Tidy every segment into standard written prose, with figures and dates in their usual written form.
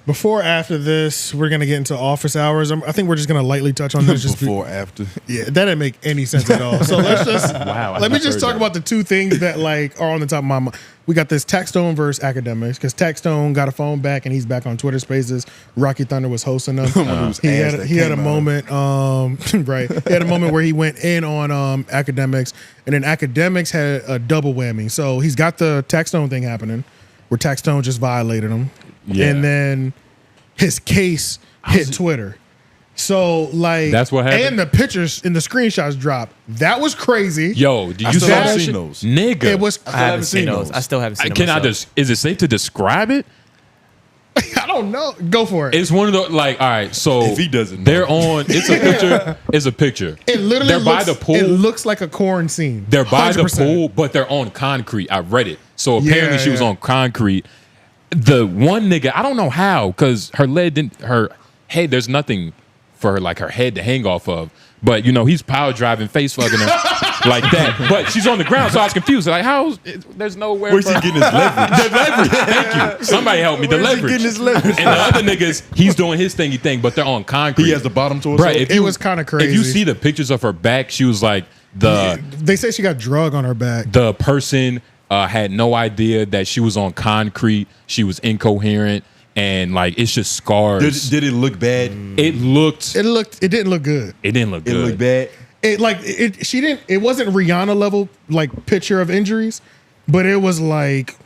Before, after this, we're gonna get into office hours. I think we're just gonna lightly touch on this. Before, after. Yeah, that didn't make any sense at all. So let's just let me just talk about the two things that like are on the top of my mind. We got this Taxstone versus Akademiks because Taxstone got a phone back and he's back on Twitter Spaces. Rocky Thunder was hosting them. He had a moment, right? He had a moment where he went in on Akademiks, and then Akademiks had a double whammy. So he's got the Taxstone thing happening, where Taxstone just violated him. Yeah. And then his case hit Twitter. So like that's what happened. And the pictures and the screenshots dropped. That was crazy. Yo, did you see that shit? Those. Nigga. It was I haven't seen those. I still haven't seen them. Is it safe to describe it? I don't know. Go for it. It's one of the like, all right, so if he doesn't they're on it's a picture. It's a picture. It literally they're by the pool. It looks like a corn scene. They're by 100%. the pool, but they're on concrete. I read it. So apparently she was on concrete. The one nigga, I don't know how, because her head, there's nothing for her, like her head to hang off of. But you know, he's power driving, face fucking her like that. But she's on the ground, so I was confused. Like, there's nowhere. Where's he getting his leverage? The leverage. Thank you. Somebody help me. The leverage. He getting his leverage? And the other niggas, he's doing his thingy thing, but they're on concrete. He has the bottom towards right. It was kind of crazy. If you see the pictures of her back, she was like they say she got drug on her back. The person had no idea that she was on concrete. She was incoherent, and like it's just scars. Did it look bad? It didn't look good. It didn't look good. It looked bad. It wasn't Rihanna level like picture of injuries, but it was like,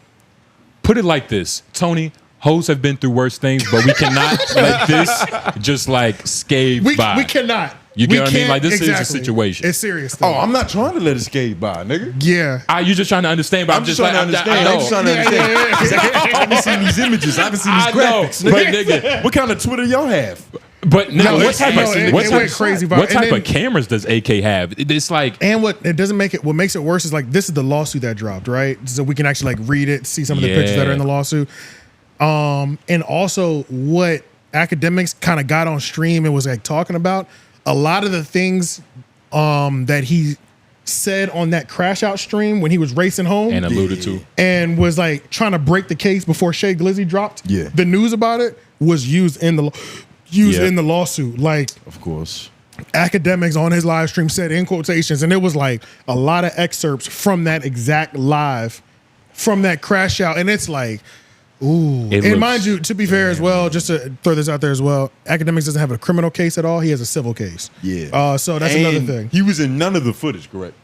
put it like this, Tony. Hoes have been through worse things, but we cannot let this just like scathe by. We cannot. You get what I mean? Like this is a situation. It's serious. Though. Oh, I'm not trying to let it skate by, nigga. Yeah. You're just trying to understand, but I'm just trying to understand. I'm just trying to understand. I haven't seen these images. I haven't seen these graphics. But nigga, what kind of Twitter y'all have? But now, what type of cameras does AK have? It's like, and what makes it worse is like this is the lawsuit that dropped, right? So we can actually like read it, see some of the pictures that are in the lawsuit, and also what Akademiks kind of got on stream and was like talking about. A lot of the things that he said on that crash out stream when he was racing home and alluded to and was like trying to break the case before 𝔓𝔬𝔦𝔑 dropped the news about it was used in the lawsuit. Like, of course, Akademiks on his live stream said in quotations, and it was like a lot of excerpts from that exact live from that crash out, and it's like, ooh. And mind you, to be fair as well, just to throw this out there as well, Akademiks doesn't have a criminal case at all. He has a civil case. Yeah. So that's another thing. He was in none of the footage, correct?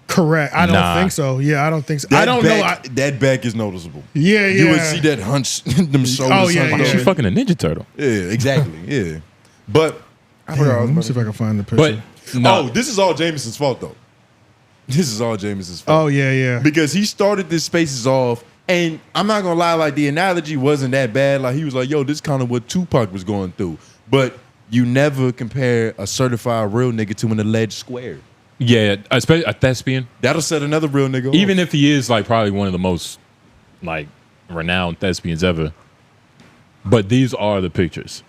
Correct. I don't think so. Yeah, I don't think so. I don't know. That back is noticeable. Yeah. You would see that hunch, them shoulders. Oh, yeah. She's fucking a Ninja Turtle. Yeah, exactly. Yeah. But let me see if I can find the picture. But this is all Jameson's fault, though. This is all Jameson's fault. Oh, yeah. Because he started this Spaces off. And I'm not gonna lie, like the analogy wasn't that bad. Like he was like, "Yo, this kind of what Tupac was going through." But you never compare a certified real nigga to an alleged square. Yeah, especially a thespian. That'll set another real nigga off. Even if he is like probably one of the most like renowned thespians ever. But these are the pictures,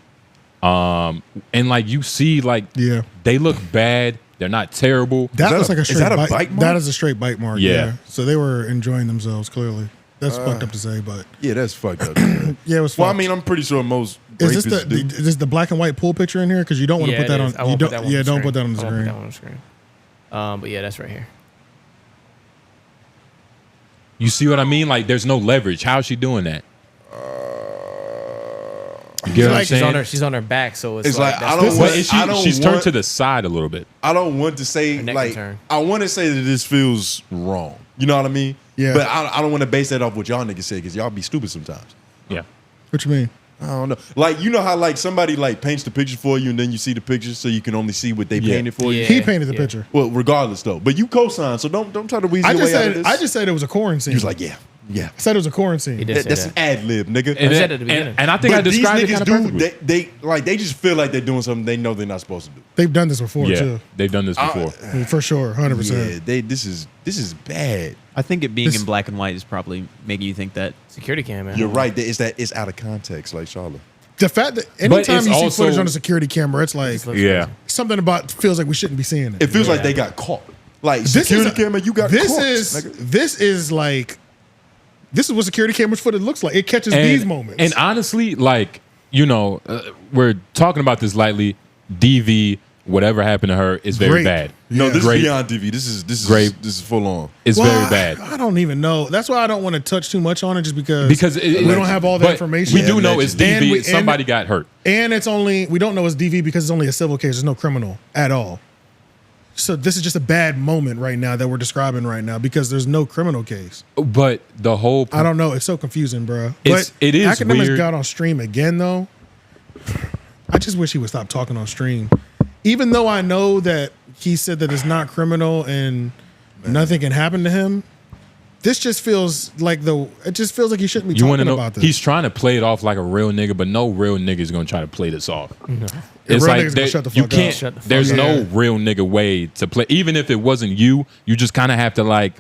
and like you see, like they look bad. They're not terrible. That looks like a straight bite mark? That is a straight bite mark. Yeah. So they were enjoying themselves clearly. That's fucked up to say, but yeah, that's fucked up. Yeah, it was. Well, fucked. I mean, I'm pretty sure most. Is this the black and white pool picture in here? Because you don't want to put that on. Don't put that on the screen. Put that on the screen. But yeah, that's right here. You see what I mean? Like, there's no leverage. How is she doing that? You get what I'm saying? She's on her back, so it's like she's turned to the side a little bit. I don't want to say like I want to say that this feels wrong. You know what I mean? Yeah. But I don't want to base that off what y'all niggas say because y'all be stupid sometimes. Yeah. What you mean? I don't know. Like, you know how like somebody like paints the picture for you and then you see the pictures so you can only see what they painted for you? He painted the picture. Well, regardless though. But you co-signed, so don't try to weasel your way out of this. I just said it was a corn scene. He was like, yeah. I said it was a corn scene. That's an ad lib, nigga. I said it at the beginning. And I think I described it kind of perfectly. They just feel like they're doing something they know they're not supposed to do. They've done this before too. They've done this before. For sure, 100%. Yeah, this is bad. I think it being in black and white is probably making you think that security cam, man. You're right. It's out of context, like Charlotte. The fact that anytime you see footage on a security camera, it's like something about feels like we shouldn't be seeing it. It feels like they got caught. Like security camera, you got caught. This is what security cameras footage looks like. It catches these moments. And honestly, like we're talking about this lightly. DV, whatever happened to her is very Great. bad. No, this Great. is beyond DV. This is Great. This is full on. It's Well, very bad. I don't even know. That's why I don't want to touch too much on it, just because we don't have all the but information. We do know it's And DV. we- Somebody got hurt. And we don't know it's DV because it's only a civil case. There's no criminal at all. So this is just a bad moment right now that we're describing right now because there's no criminal case. But the whole I don't know. It's so confusing, bro. It is Akademiks weird. got on stream again, though. I just wish he would stop talking on stream. Even though I know that he said that it's not criminal and nothing can happen to him, this just feels like it just feels like he shouldn't be You want to talking know? about this. He's trying to play it off like a real nigga, but no real nigga is gonna try to play this off. It's real like niggas gonna shut the you fuck can't. up. Shut the fuck There's up. no Yeah. real nigga way to play. Even if it wasn't you, you just kind of have to like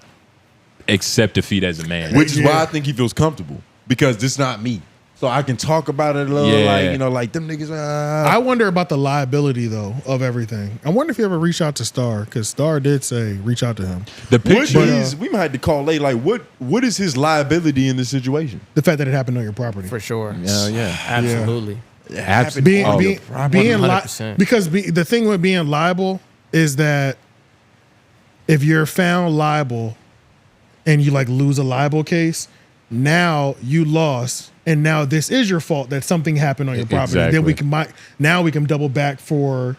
accept defeat as a man. Which is why Yeah. I think he feels comfortable because this not me. So I can talk about it a little, Yeah. like them niggas. I wonder about the liability though of everything. I wonder if you ever reach out to Star because Star did say reach out to him. The What picture. is, we might have to call late. Like, what is his liability in this situation? The fact that it happened on your property. For sure. yeah. Absolutely. Absolutely. Being 100%. because the thing with being liable is that if you're found liable and you like lose a liable case, now you lost and now this is your fault that something happened on your property. Then we can double back for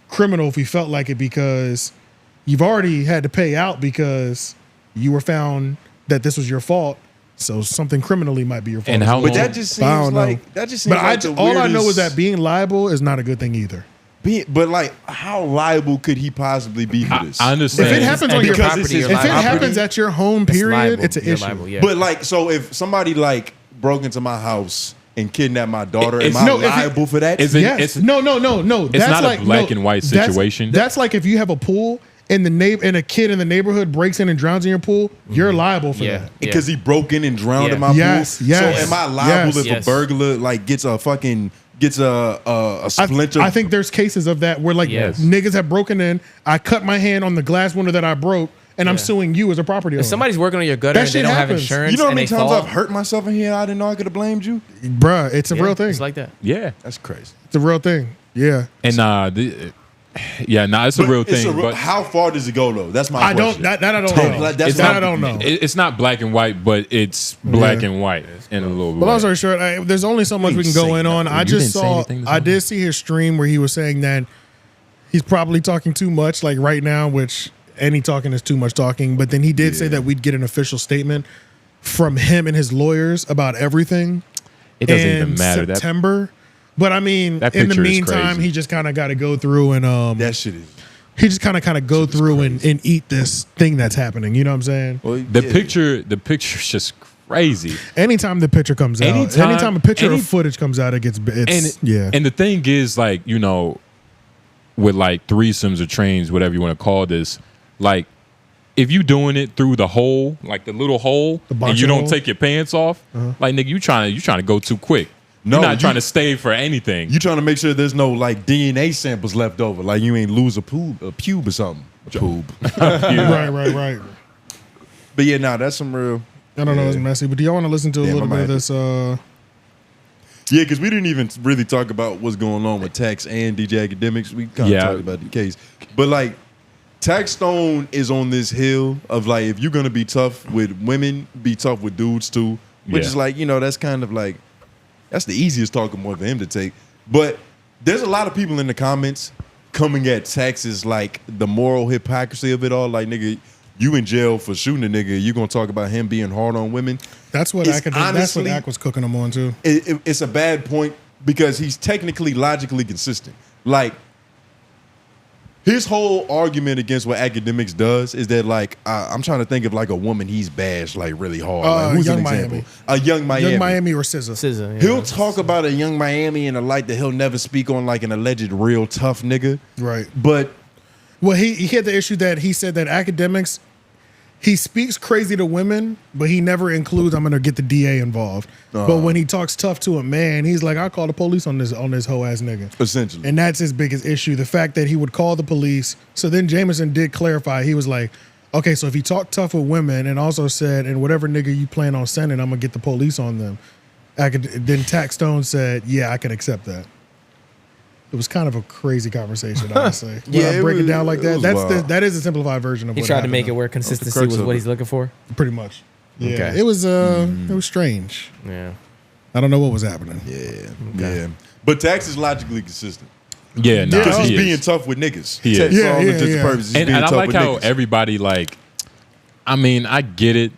criminal if we felt like it because you've already had to pay out because you were found that this was your fault. So something criminally might be your fault. And as how well. But long- that just But I seems don't know. like that just seems But like the all I know is weirdest- that being liable is not a good thing either. But like, how liable could he possibly be for this? I understand. If it happens on your Because property, it's his if it property, happens at your home, It's period, liable. it's an You're issue. liable, yeah. But like, so if somebody like broke into my house and kidnapped my daughter, am It's- I No, if it- liable for that? Is it- Yes. it's- No. That's not a like, black and white situation. That's like if you have a pool and and a kid in the neighborhood breaks in and drowns in your pool, you're liable for Yeah. that. Because he broke in and drowned Yeah. in my Yes, pool. yes, So am I liable yes. if a burglar like gets a splinter? I think there's cases of that where like Yes. niggas have broken in. I cut my hand on the glass window that I broke, and I'm Yeah. suing you as a property owner. If somebody's working on your gutter That and they shit don't have happens. insurance, you know how and many they times fall, I've hurt myself in here? I didn't know I could have blamed you. Bruh, it's a yeah, real thing. It's like that. Yeah. That's crazy. It's a real thing. Yeah. And it's a real thing. But how far does it go though? That's my I don't. question. That I don't Totally. know. Like, that's it's that not, I don't know. It's not black and white, but it's black Yeah. and white in a little But long way. story short, there's only so much we can didn't go say in on. nothing. I You just didn't say saw. anything this I morning? did see his stream where he was saying that he's probably talking too much, like right now, which any talking is too much talking. But then he did say that we'd get an official statement from him and his lawyers about everything. It doesn't in even matter. September. But I mean, That in the picture is meantime, crazy. he just kind of got to go through and That shit is. he just kind of go through and eat this thing that's happening. You know what I'm saying? Well, The yeah. picture's just crazy. Anytime the picture comes out, anytime a picture any- of footage comes out, yeah. And the thing is, like, with like threesomes or trains, whatever you want to call this, like, if you doing it through the hole, like the little hole, and boxing you don't hole? take your pants off, like, nigga, you trying to go too quick. No, You're not you- trying to stay for anything. You trying to make sure there's no like DNA samples left over, like you ain't lose a pube or something. A pube. Right. But yeah, nah, that's some real. I don't know, it's messy, but do y'all want to listen to a Damn, little I bit of might this? Yeah, because we didn't even really talk about what's going on with Tax and DJ Akademiks. We kind of Yeah. talked about the case, but like Taxstone is on this hill of like, if you're gonna be tough with women, be tough with dudes too. Which Yeah. is like, that's kind of like, that's the easiest talking point for him to take. But there's a lot of people in the comments coming at Tax's like the moral hypocrisy of it all. Like, nigga, you in jail for shooting a nigga. You gonna talk about him being hard on women? That's what It's that's what honestly- Ak was cooking them on too. It's a bad point because he's technically logically consistent. Like, his whole argument against what Akademiks does is that, like, I'm trying to think of like a woman he's bashed like really hard. Like, who's Young an example? Miami. A Young Miami. Young Miami or SZA. SZA, yeah. He'll talk about a Young Miami in a light that he'll never speak on, like an alleged real tough nigga. Right. But Well, he had the issue that he said that Akademiks, he speaks crazy to women, but he never includes, I'm going to get the DA involved. But when he talks tough to a man, he's like, I'll call the police on this hoe ass nigga. essentially, And that's his biggest issue. The fact that he would call the police. So then Jameson did clarify. He was like, okay, so if he talked tough with women and also said, and whatever nigga you plan on sending, I'm going to get the police on them. Then Taxstone said, "Yeah, I can accept that." It was kind of a crazy conversation, honestly. When Yeah, I it break it was- down like it that, was wild. that is a simplified version of He what tried to happened, make it though. where consistency crux was of what it. he's looking for. Pretty much. Yeah, Okay. it was strange. Yeah. I don't know what was happening. Yeah. But Tax is logically consistent. Yeah, no, Because he's he being is. tough with niggas. He is. For Yeah, all yeah, intents and yeah. purposes, he's And being I tough like with how niggas. everybody like. I mean, I get it.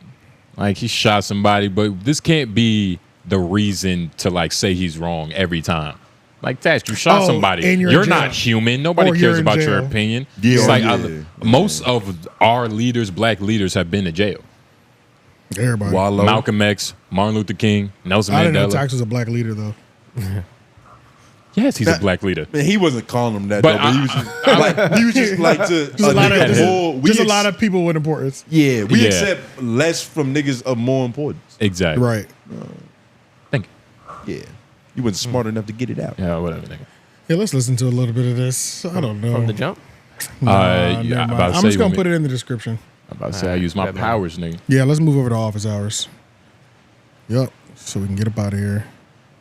Like he shot somebody, but this can't be the reason to like say he's wrong every time. Like Tax, you shot somebody. and you're You're in not jail. human. Nobody Or you're cares in about your jail. opinion. Yeah, It's like yeah. most of our leaders, black leaders, have been to jail. Everybody. Wallow. Malcolm X, Martin Luther King, Nelson I didn't know Mandela. Tax was a black leader though. Yes, he's a black leader. Man, he wasn't calling him that, But though. But he was just like to Just a lot of we a lot of people with importance. yeah. We Yeah. accept less from niggas of more importance. Exactly. Right. Thank you. Yeah, you wasn't smart enough to get it out. Yeah, whatever. Nigga. Yeah, let's listen to a little bit of this. I don't know. From the jump. Yeah, Never mind. about to I'm say just gonna when put it in the description. I'm about to say I use my Batman. powers, nigga. Yeah, let's move over to office hours. Yep. So we can get up out of here.